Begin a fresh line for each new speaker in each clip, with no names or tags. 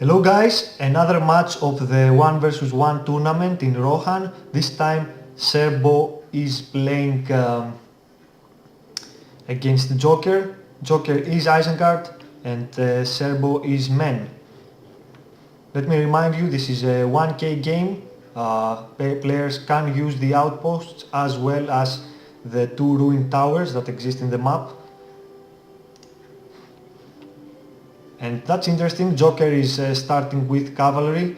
Hello guys, another match of the 1 vs 1 tournament in Rohan. This time Serbo is playing against Joker. Joker is Isengard and Serbo is Men. Let me remind you, this is a 1k game. Players can use the outposts as well as the two ruined towers that exist in the map. And that's interesting. Joker is starting with cavalry.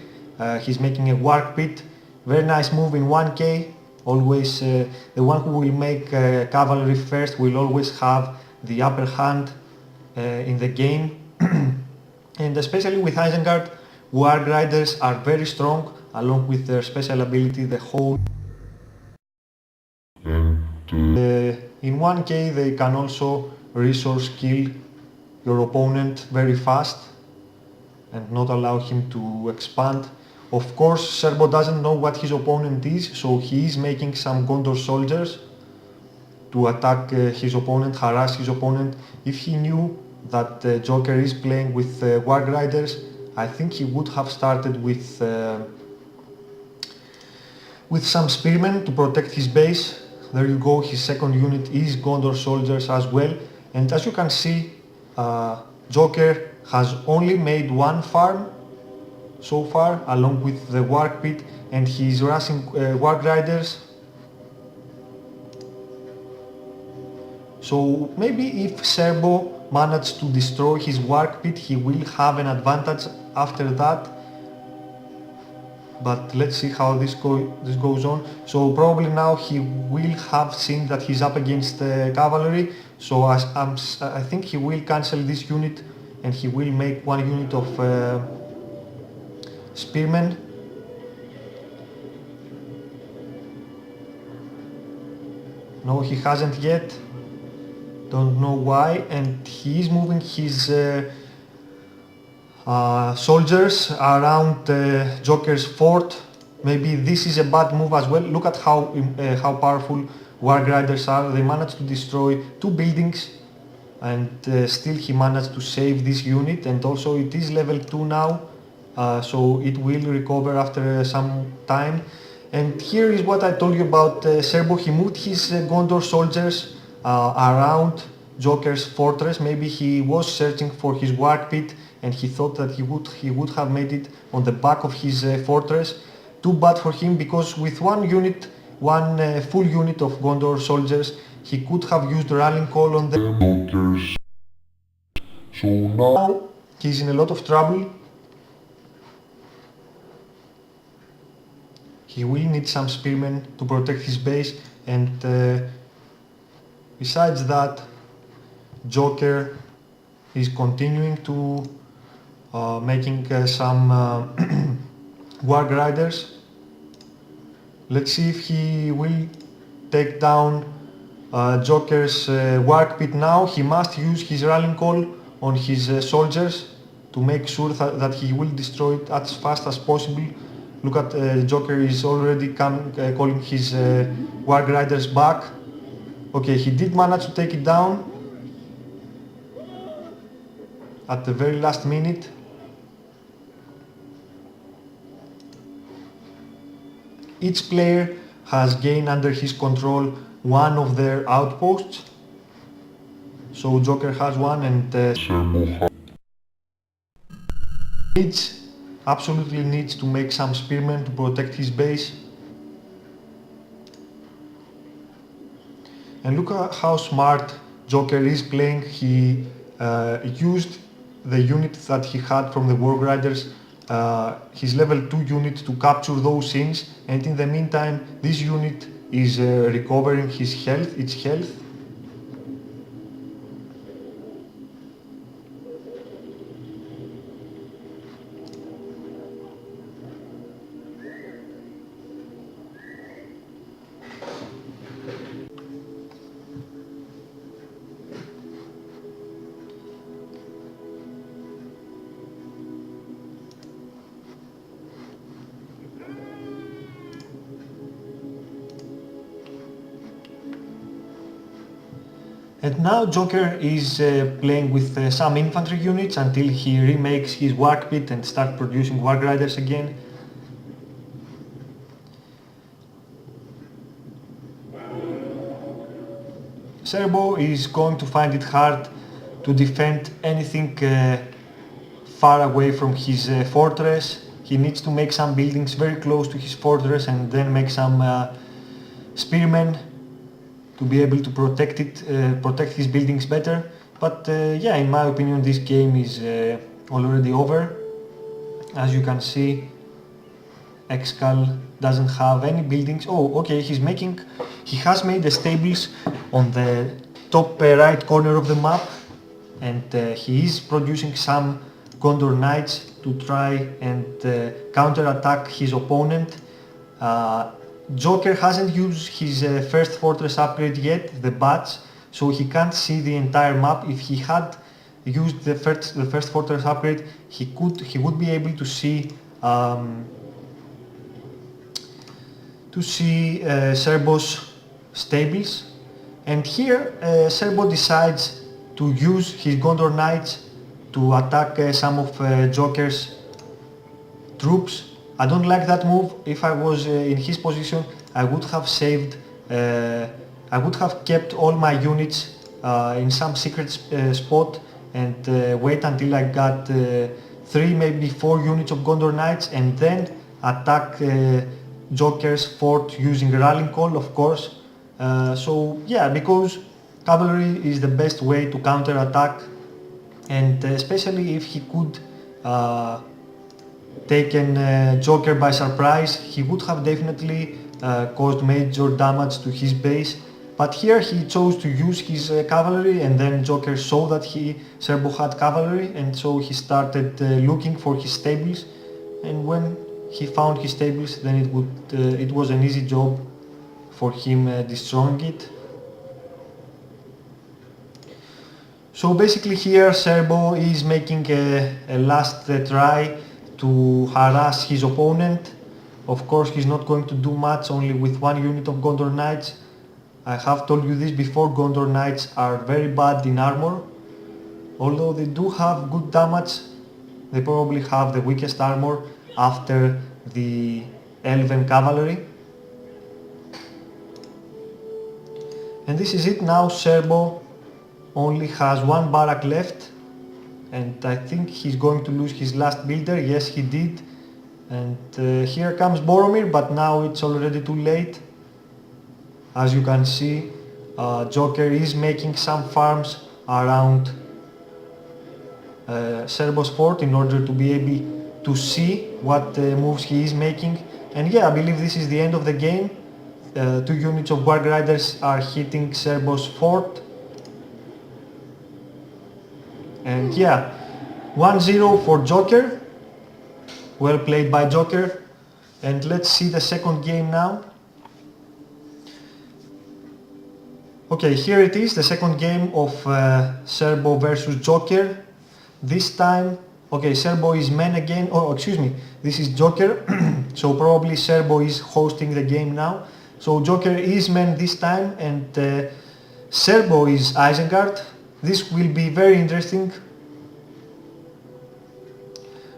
He's making a work pit. Very nice move in 1k. Always the one who will make cavalry first will always have the upper hand in the game. And especially with Isengard, Warg Riders are very strong along with their special ability, the whole. In 1k they can also resource kill your opponent very fast and not allow him to expand. Of course, Serbo doesn't know what his opponent is, so he is making some Gondor soldiers to attack his opponent, harass his opponent. If he knew that Joker is playing with Warg Riders, I think he would have started with some spearmen to protect his base. There you go, his second unit is Gondor soldiers as well. And as you can see, Joker has only made one farm so far along with the Warg Pit, and he is rushing Warg Riders. So maybe if Serbo managed to destroy his Warg Pit, he will have an advantage after that. But let's see how this goes on. So probably now he will have seen that he's up against cavalry. So I think he will cancel this unit and he will make one unit of spearmen. No, he hasn't yet. Don't know why. And he is moving his soldiers around Joker's fort. Maybe this is a bad move as well. Look at how powerful Warg Riders are. They managed to destroy two buildings and still he managed to save this unit, and also it is level 2 now, so it will recover after some time. And here is what I told you about Serbo. He moved his Gondor soldiers around Joker's fortress. Maybe he was searching for his Warg Pit and he thought that he would have made it on the back of his fortress. Too bad for him, because with one full unit of Gondor soldiers, he could have used rallying call on the Jokers. So now he's in a lot of trouble. He will need some spearmen to protect his base, and besides that, Joker is continuing to making some Warg Riders. Let's see if he will take down Joker's Warg Pit now. He must use his rallying call on his soldiers to make sure that he will destroy it as fast as possible. Look at Joker is already calling his Warg Riders back. Okay, he did manage to take it down at the very last minute. Each player has gained under his control one of their outposts. So Joker has one and Serbo absolutely needs to make some spearmen to protect his base. And look at how smart Joker is playing. He used the unit that he had from the Warg Riders, his level 2 unit, to capture those scenes, and in the meantime this unit is recovering its health. And now Joker is playing with some infantry units until he remakes his work pit and start producing War Riders again. Serbo is going to find it hard to defend anything far away from his fortress. He needs to make some buildings very close to his fortress and then make some spearmen to be able to protect his buildings better. But yeah, in my opinion, this game is already over. As you can see, Excal doesn't have any buildings. Oh, okay, he has made the stables on the top right corner of the map, and he is producing some Gondor Knights to try and counter-attack his opponent. Joker hasn't used his first fortress upgrade yet, the bats, so he can't see the entire map. If he had used the first fortress upgrade, he would be able to see Serbo's stables. And here Serbo decides to use his Gondor Knights to attack some of Joker's troops. I don't like that move. If I was in his position, I would have kept all my units in some secret spot and wait until I got 3, maybe 4 units of Gondor Knights and then attack Joker's fort using rallying call, of course. So yeah, because cavalry is the best way to counter-attack, and especially if he could taken Joker by surprise, he would have definitely caused major damage to his base. But here he chose to use his cavalry, and then Joker saw that Serbo had cavalry, and so he started looking for his stables. And when he found his stables, then it was an easy job for him destroying it. So basically here Serbo is making a last try to harass his opponent. Of course he's not going to do much only with 1 unit of Gondor Knights. I have told you this before, Gondor Knights are very bad in armor. Although they do have good damage, they probably have the weakest armor after the Elven Cavalry. And this is it now. Serbo only has 1 barrack left, and I think he's going to lose his last builder. Yes, he did. And here comes Boromir, but now it's already too late. As you can see, Joker is making some farms around Serbo's fort in order to be able to see what moves he is making. And yeah, I believe this is the end of the game. 2 units of Warg Riders are hitting Serbo's fort. And yeah, 1-0 for Joker. Well played by Joker. And let's see the second game now. Okay, here it is, the second game of Serbo versus Joker. This time, okay, Serbo is men again. Oh, excuse me, this is Joker. So probably Serbo is hosting the game now. So Joker is men this time, and Serbo is Isengard. This will be very interesting,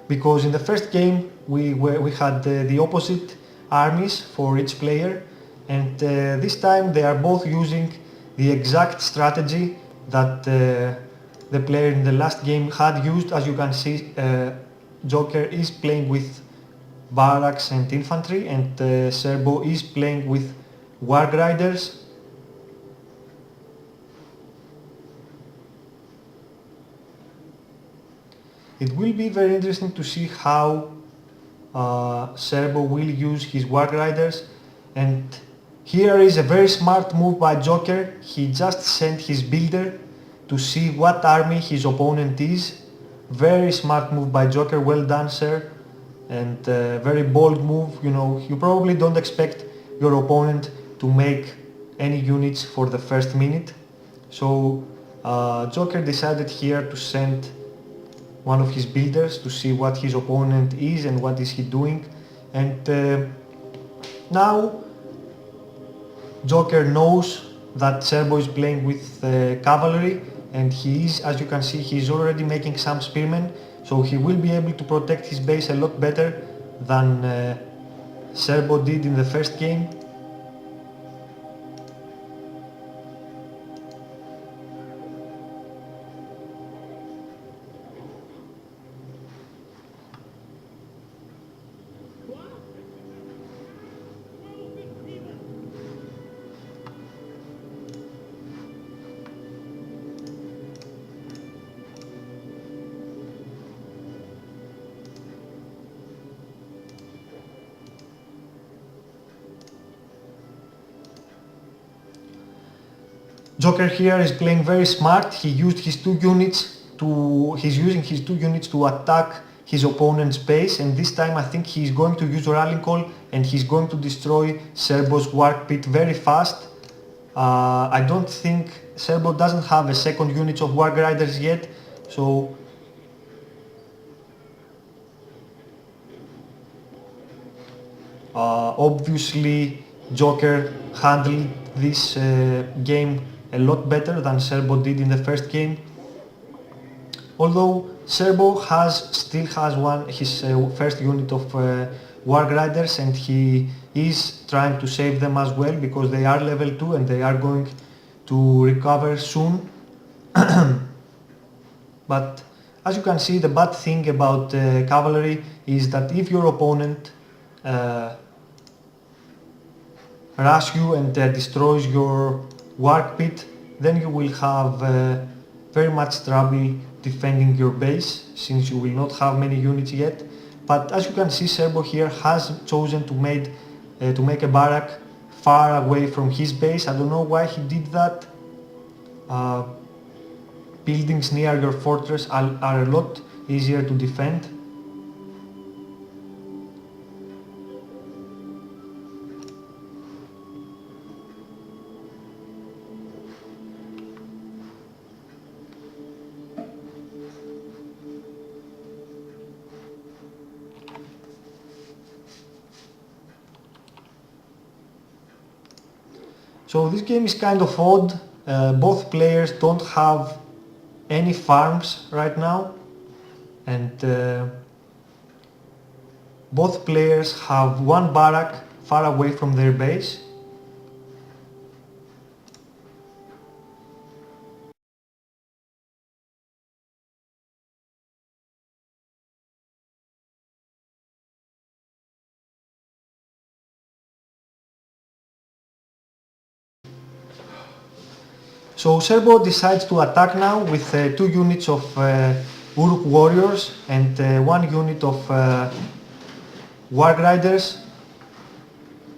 because in the first game we had the opposite armies for each player, and this time they are both using the exact strategy that the player in the last game had used. As you can see, Joker is playing with barracks and infantry, and Serbo is playing with Warg Riders. It will be very interesting to see how Serbo will use his Warg Riders, and here is a very smart move by Joker. He just sent his builder to see what army his opponent is. Very smart move by Joker, well done sir, and very bold move. You know, you probably don't expect your opponent to make any units for the first minute. So Joker decided here to send one of his builders to see what his opponent is and what is he doing. And now Joker knows that Serbo is playing with cavalry, and he is, as you can see, he's already making some spearmen, so he will be able to protect his base a lot better than Serbo did in the first game. Joker here is playing very smart. He's using his two units to attack his opponent's base, and this time I think he's going to use Rallying Call and he's going to destroy Serbo's Work Pit very fast. I don't think Serbo doesn't have a second unit of War Riders yet, so obviously Joker handled this game a lot better than Serbo did in the first game. Although Serbo still has his first unit of War Riders, and he is trying to save them as well because they are level 2 and they are going to recover soon. But as you can see, the bad thing about cavalry is that if your opponent rush you and destroys your Work Pit, then you will have very much trouble defending your base, since you will not have many units yet. But as you can see, Serbo here has chosen to make a barrack far away from his base. I don't know why he did that. Buildings near your fortress are a lot easier to defend. So this game is kind of odd. Both players don't have any farms right now, and both players have one barrack far away from their base. So Serbo decides to attack now with 2 units of Uruk warriors and 1 unit of War Riders.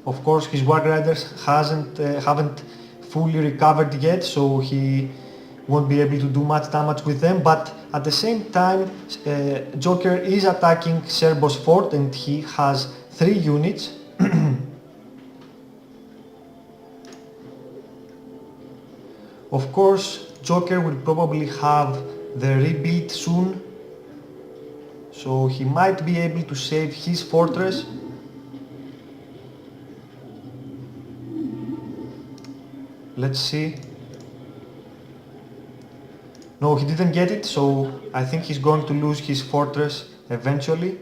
Of course, his War Riders haven't fully recovered yet, so he won't be able to do much damage with them. But at the same time, Joker is attacking Serbo's fort, and he has 3 units. Of course, Joker will probably have the rebuild soon, so he might be able to save his fortress. Let's see. No, he didn't get it, so I think he's going to lose his fortress eventually.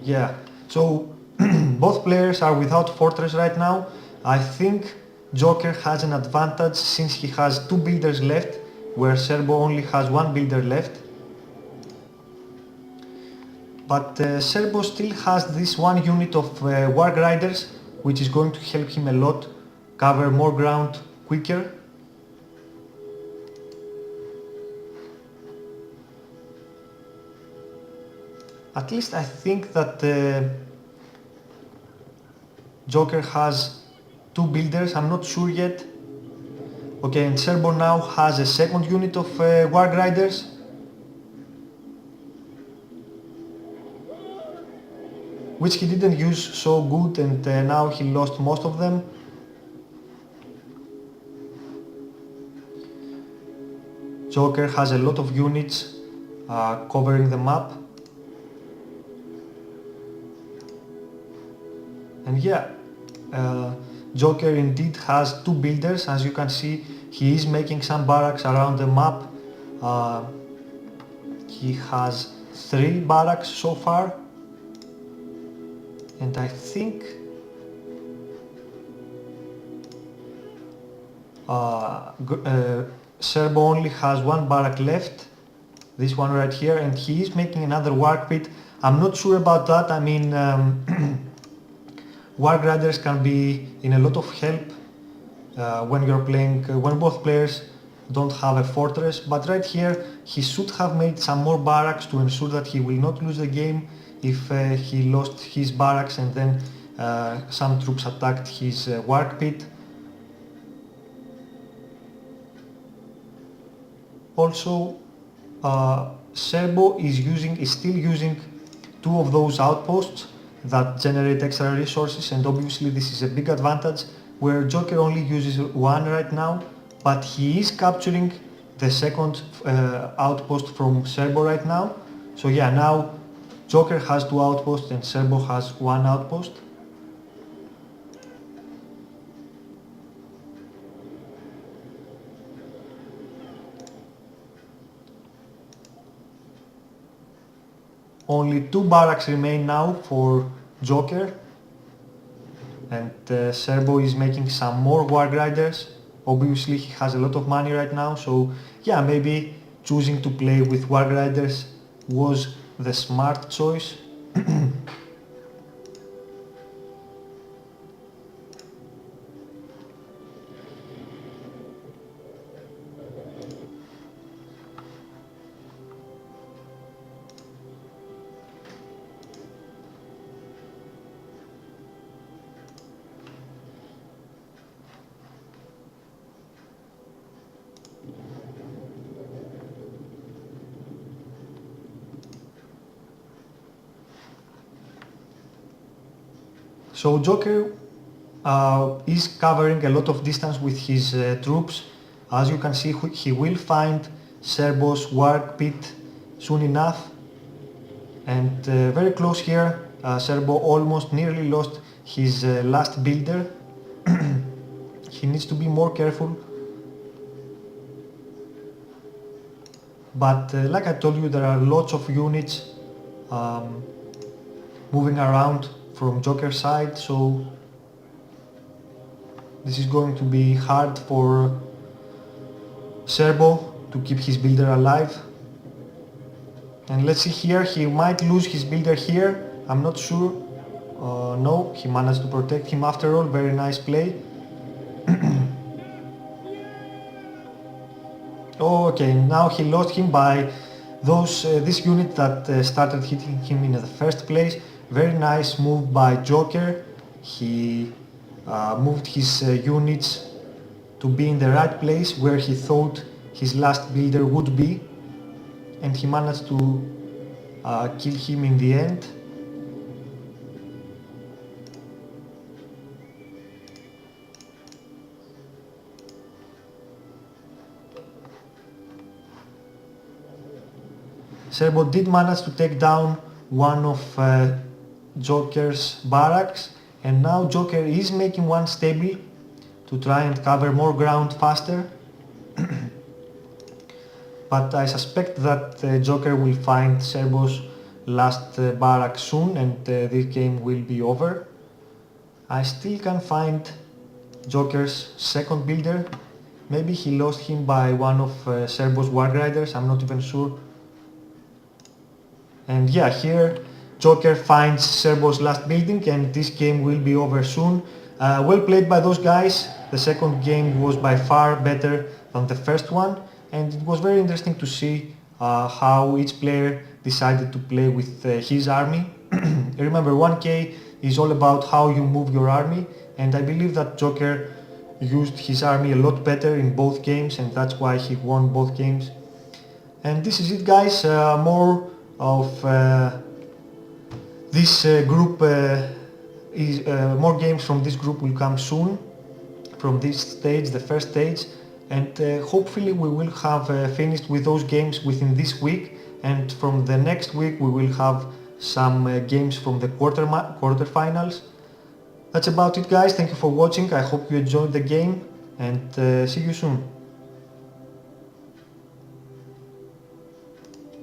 Yeah, so both players are without fortress right now. I think Joker has an advantage since he has 2 builders left, where Serbo only has 1 builder left. But Serbo still has this 1 unit of War Riders, which is going to help him a lot cover more ground quicker. At least I think that Joker has 2 builders, I'm not sure yet. Okay, and Serbo now has a second unit of War Riders. Which he didn't use so good, and now he lost most of them. Joker has a lot of units covering the map. And yeah, Joker indeed has two builders. As you can see, he is making some barracks around the map. He has 3 barracks so far, and I think Serbo only has 1 barrack left, this one right here, and he is making another work pit. I'm not sure about that. I mean, War Grinders can be in a lot of help when you're playing, when both players don't have a fortress, but right here he should have made some more barracks to ensure that he will not lose the game if he lost his barracks and then some troops attacked his work pit. Also, Serbo is still using 2 of those outposts that generate extra resources, and obviously this is a big advantage where Joker only uses 1 right now, but he is capturing the second outpost from Serbo right now. So yeah, now Joker has 2 outposts and Serbo has 1 outpost. Only 2 barracks remain now for Joker, and Serbo is making some more War Grinders. Obviously he has a lot of money right now, so yeah, maybe choosing to play with War Grinders was the smart choice. So Joker is covering a lot of distance with his troops. As you can see, he will find Serbo's work pit soon enough, and very close here, Serbo almost nearly lost his last builder. He needs to be more careful, but like I told you, there are lots of units moving around from Joker's side, so this is going to be hard for Serbo to keep his builder alive. And let's see here, he might lose his builder here, I'm not sure. No, he managed to protect him after all, very nice play. Okay, now he lost him by this unit that started hitting him in the first place. Very nice move by Joker. He moved his units to be in the right place where he thought his last builder would be, and he managed to kill him in the end. Serbo did manage to take down one of Joker's barracks, and now Joker is making one stable to try and cover more ground faster. But I suspect that Joker will find Serbo's last barrack soon, and this game will be over. I still can find Joker's second builder. Maybe he lost him by one of Serbo's War Grinders, I'm not even sure. And yeah, here Joker finds Serbo's last building, and this game will be over soon. Well played by those guys. The second game was by far better than the first one, and it was very interesting to see how each player decided to play with his army. Remember, 1K is all about how you move your army, and I believe that Joker used his army a lot better in both games, and that's why he won both games. And this is it, guys. More of this group more games from this group will come soon, from this stage, the first stage, and hopefully we will have finished with those games within this week, and from the next week we will have some games from the quarterfinals. That's about it, guys. Thank you for watching. I hope you enjoyed the game, and see you soon.